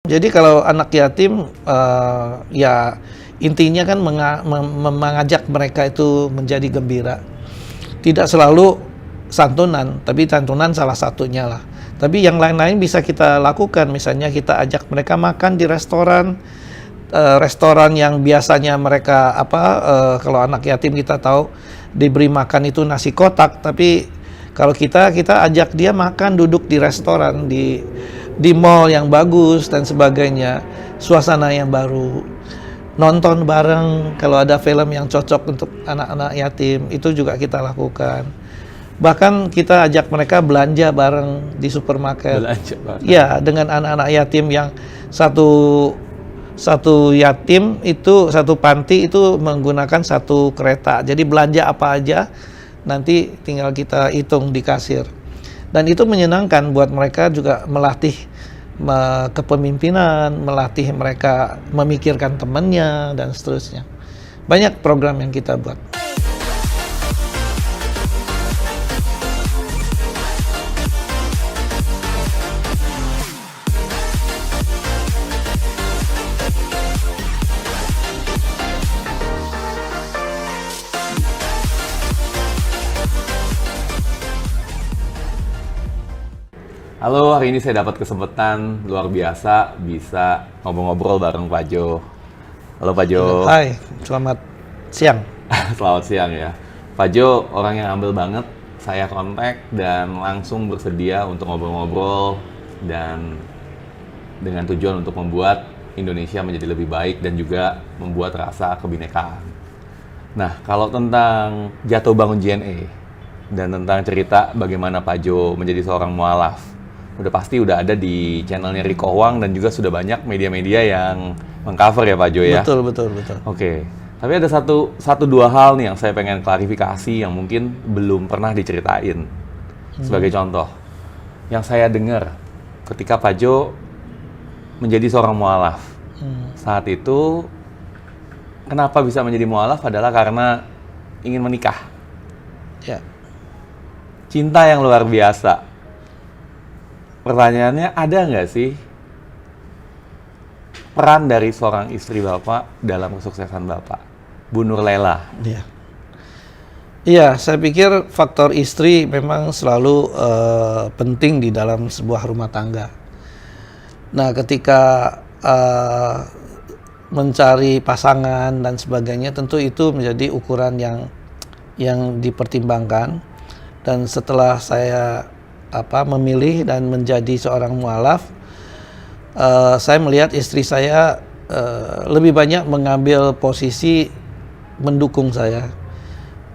Jadi kalau anak yatim, ya intinya kan mengajak mereka itu menjadi gembira. Tidak selalu santunan, tapi santunan salah satunya lah. Tapi yang lain-lain bisa kita lakukan, misalnya kita ajak mereka makan di restoran, restoran yang biasanya mereka kalau anak yatim kita tahu diberi makan itu nasi kotak, tapi kalau kita ajak dia makan duduk di restoran, di mall yang bagus dan sebagainya, suasana yang baru, nonton bareng kalau ada film yang cocok untuk anak-anak yatim, itu juga kita lakukan. Bahkan kita ajak mereka belanja bareng di supermarket. Belanja bareng. Ya, dengan anak-anak yatim yang satu yatim itu, satu panti itu menggunakan satu kereta. Jadi belanja apa aja nanti tinggal kita hitung di kasir. Dan itu menyenangkan buat mereka, juga melatih kepemimpinan, melatih mereka memikirkan temannya dan seterusnya. Banyak program yang kita buat. Halo, hari ini saya dapat kesempatan luar biasa bisa ngobrol-ngobrol bareng Pak Jo. Halo Pak Jo. Hai, selamat siang. Selamat siang ya. Pak Jo orang yang humble banget. Saya kontak dan langsung bersedia untuk ngobrol-ngobrol dan dengan tujuan untuk membuat Indonesia menjadi lebih baik dan juga membuat rasa kebinekaan. Nah, kalau tentang jatuh bangun JNE dan tentang cerita bagaimana Pak Jo menjadi seorang mualaf, udah pasti udah ada di channelnya Rico Huang dan juga sudah banyak media-media yang mengcover ya Pak Jo ya? Betul. Oke. Tapi ada satu dua hal nih yang saya pengen klarifikasi yang mungkin belum pernah diceritain. Sebagai contoh, yang saya dengar ketika Pak Jo menjadi seorang mualaf, saat itu kenapa bisa menjadi mualaf adalah karena ingin menikah. Ya. Cinta yang luar biasa. Pertanyaannya, ada nggak sih peran dari seorang istri Bapak dalam kesuksesan Bapak? Bu Nurlela. Iya. Iya, saya pikir faktor istri memang selalu penting di dalam sebuah rumah tangga. Nah, ketika mencari pasangan dan sebagainya, tentu itu menjadi ukuran yang dipertimbangkan. Dan setelah saya memilih dan menjadi seorang mualaf, saya melihat istri saya lebih banyak mengambil posisi mendukung saya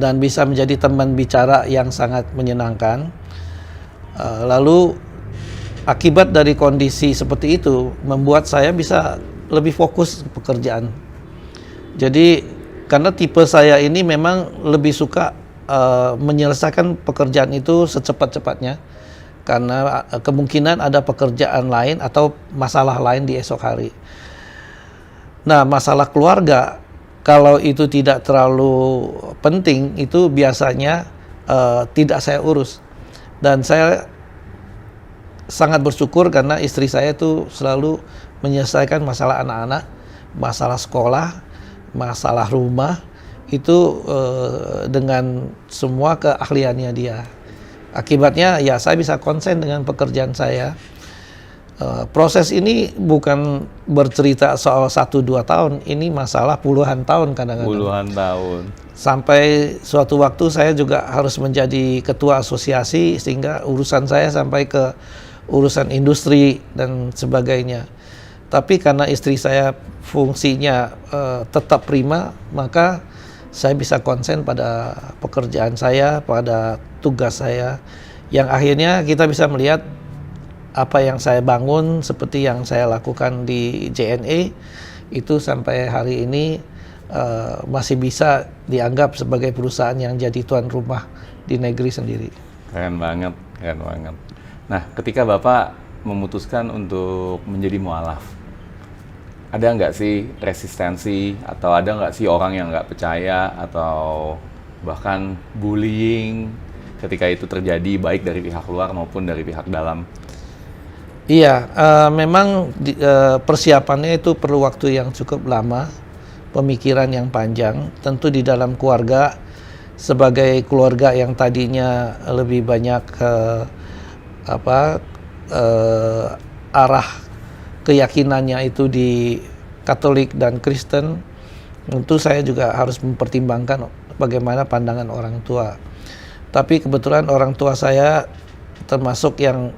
dan bisa menjadi teman bicara yang sangat menyenangkan. Lalu akibat dari kondisi seperti itu membuat saya bisa lebih fokus ke pekerjaan. Jadi karena tipe saya ini memang lebih suka menyelesaikan pekerjaan itu secepat-cepatnya, karena kemungkinan ada pekerjaan lain atau masalah lain di esok hari. Nah, masalah keluarga, kalau itu tidak terlalu penting, itu biasanya tidak saya urus. Dan saya sangat bersyukur karena istri saya itu selalu menyelesaikan masalah anak-anak, masalah sekolah, masalah rumah, itu dengan semua keahliannya dia. Akibatnya ya saya bisa konsen dengan pekerjaan saya. Proses ini bukan bercerita soal 1-2 tahun, ini masalah puluhan tahun kadang-kadang. Puluhan tahun. Sampai suatu waktu saya juga harus menjadi ketua asosiasi, sehingga urusan saya sampai ke urusan industri dan sebagainya. Tapi karena istri saya fungsinya tetap prima, maka saya bisa konsen pada pekerjaan saya, pada tugas saya, yang akhirnya kita bisa melihat apa yang saya bangun seperti yang saya lakukan di JNE itu sampai hari ini masih bisa dianggap sebagai perusahaan yang jadi tuan rumah di negeri sendiri. Keren banget, keren banget. Nah, ketika Bapak memutuskan untuk menjadi mualaf, ada nggak sih resistensi atau ada nggak sih orang yang nggak percaya atau bahkan bullying ketika itu terjadi baik dari pihak luar maupun dari pihak dalam? Iya, memang persiapannya itu perlu waktu yang cukup lama, pemikiran yang panjang. Tentu di dalam keluarga, sebagai keluarga yang tadinya lebih banyak apa arah keyakinannya itu di Katolik dan Kristen, tentu saya juga harus mempertimbangkan bagaimana pandangan orang tua. Tapi kebetulan orang tua saya termasuk yang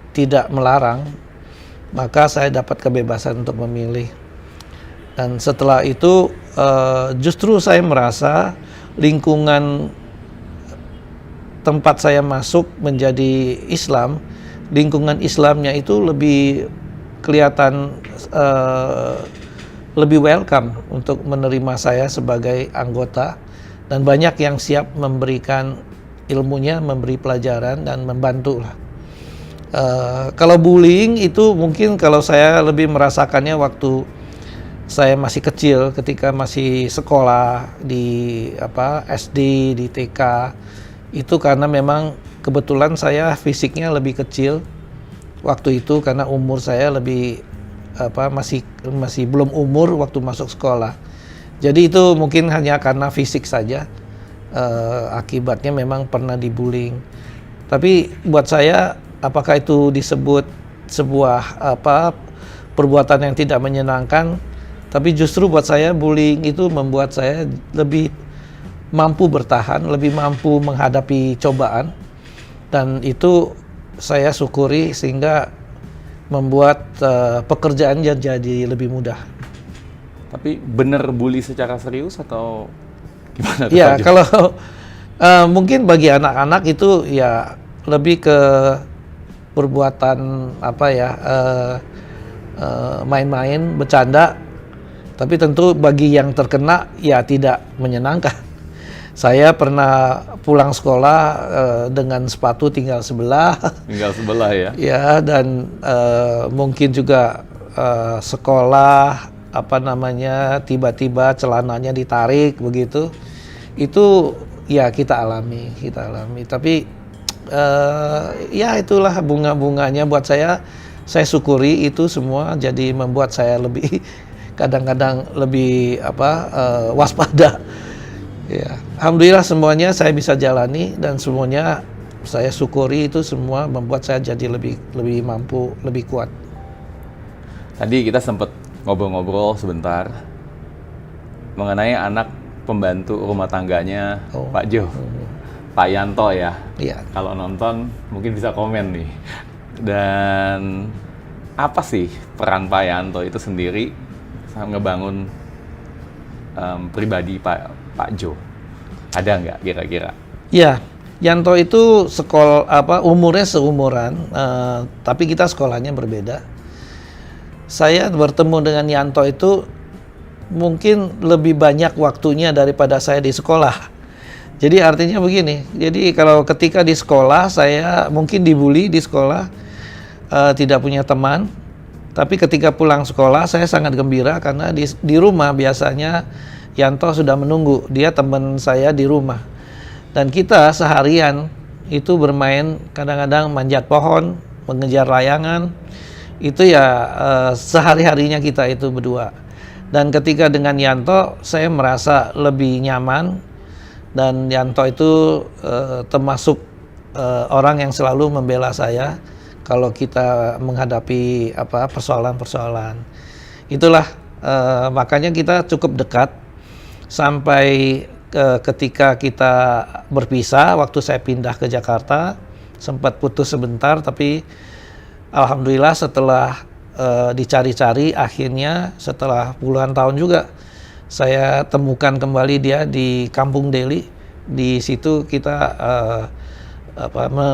tidak melarang, maka saya dapat kebebasan untuk memilih. Dan setelah itu justru saya merasa lingkungan tempat saya masuk menjadi Islam, lingkungan Islamnya itu lebih kelihatan lebih welcome untuk menerima saya sebagai anggota, dan banyak yang siap memberikan ilmunya, memberi pelajaran dan membantu lah. Kalau bullying itu mungkin kalau saya lebih merasakannya waktu saya masih kecil, ketika masih sekolah di SD, di TK, itu karena memang kebetulan saya fisiknya lebih kecil waktu itu karena umur saya lebih masih belum umur waktu masuk sekolah. Jadi itu mungkin hanya karena fisik saja, akibatnya memang pernah dibullying. Tapi buat saya, apakah itu disebut sebuah perbuatan yang tidak menyenangkan? Tapi justru buat saya bullying itu membuat saya lebih mampu bertahan, lebih mampu menghadapi cobaan, dan itu saya syukuri sehingga membuat pekerjaan jadi lebih mudah. Tapi bener bully secara serius atau gimana? Ya, kalau mungkin bagi anak-anak itu ya lebih ke perbuatan main-main, bercanda. Tapi tentu bagi yang terkena ya tidak menyenangkan. Saya pernah pulang sekolah dengan sepatu tinggal sebelah. Tinggal sebelah ya? Ya, dan mungkin juga sekolah tiba-tiba celananya ditarik begitu. Itu ya kita alami. Tapi ya itulah bunga-bunganya buat saya syukuri itu semua, jadi membuat saya lebih kadang-kadang lebih waspada. Ya, alhamdulillah semuanya saya bisa jalani dan semuanya saya syukuri, itu semua membuat saya jadi lebih mampu, lebih kuat. Tadi kita sempat ngobrol-ngobrol sebentar mengenai anak pembantu rumah tangganya Pak Jo, Pak Yanto ya. Iya. Kalau nonton mungkin bisa komen nih. Dan apa sih peran Pak Yanto itu sendiri ngebangun pribadi Pak Jo? Ada nggak kira-kira? Ya, Yanto itu umurnya seumuran, tapi kita sekolahnya berbeda. Saya bertemu dengan Yanto itu mungkin lebih banyak waktunya daripada saya di sekolah. Jadi artinya begini, jadi kalau ketika di sekolah saya mungkin dibully di sekolah, tidak punya teman. Tapi ketika pulang sekolah saya sangat gembira karena di rumah biasanya Yanto sudah menunggu, dia teman saya di rumah. Dan kita seharian itu bermain, kadang-kadang manjat pohon, mengejar layangan. Itu ya sehari-harinya kita itu berdua. Dan ketika dengan Yanto saya merasa lebih nyaman, dan Yanto itu termasuk orang yang selalu membela saya kalau kita menghadapi persoalan-persoalan. Itulah makanya kita cukup dekat sampai ketika kita berpisah waktu saya pindah ke Jakarta, sempat putus sebentar, tapi alhamdulillah setelah dicari-cari akhirnya setelah puluhan tahun juga saya temukan kembali dia di Kampung Deli. Di situ kita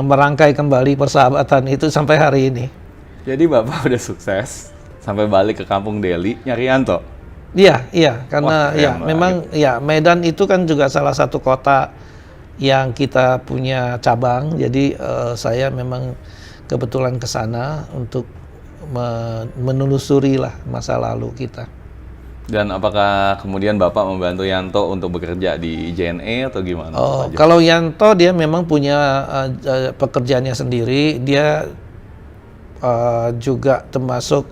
merangkai kembali persahabatan itu sampai hari ini. Jadi Bapak udah sukses sampai balik ke Kampung Deli nyari Yanto? Iya, karena wah, memang ya Medan itu kan juga salah satu kota yang kita punya cabang. Jadi saya memang kebetulan ke sana untuk menelusuri lah masa lalu kita. Dan apakah kemudian Bapak membantu Yanto untuk bekerja di JNE atau gimana? Oh, kalau Yanto dia memang punya pekerjaannya sendiri. Dia juga termasuk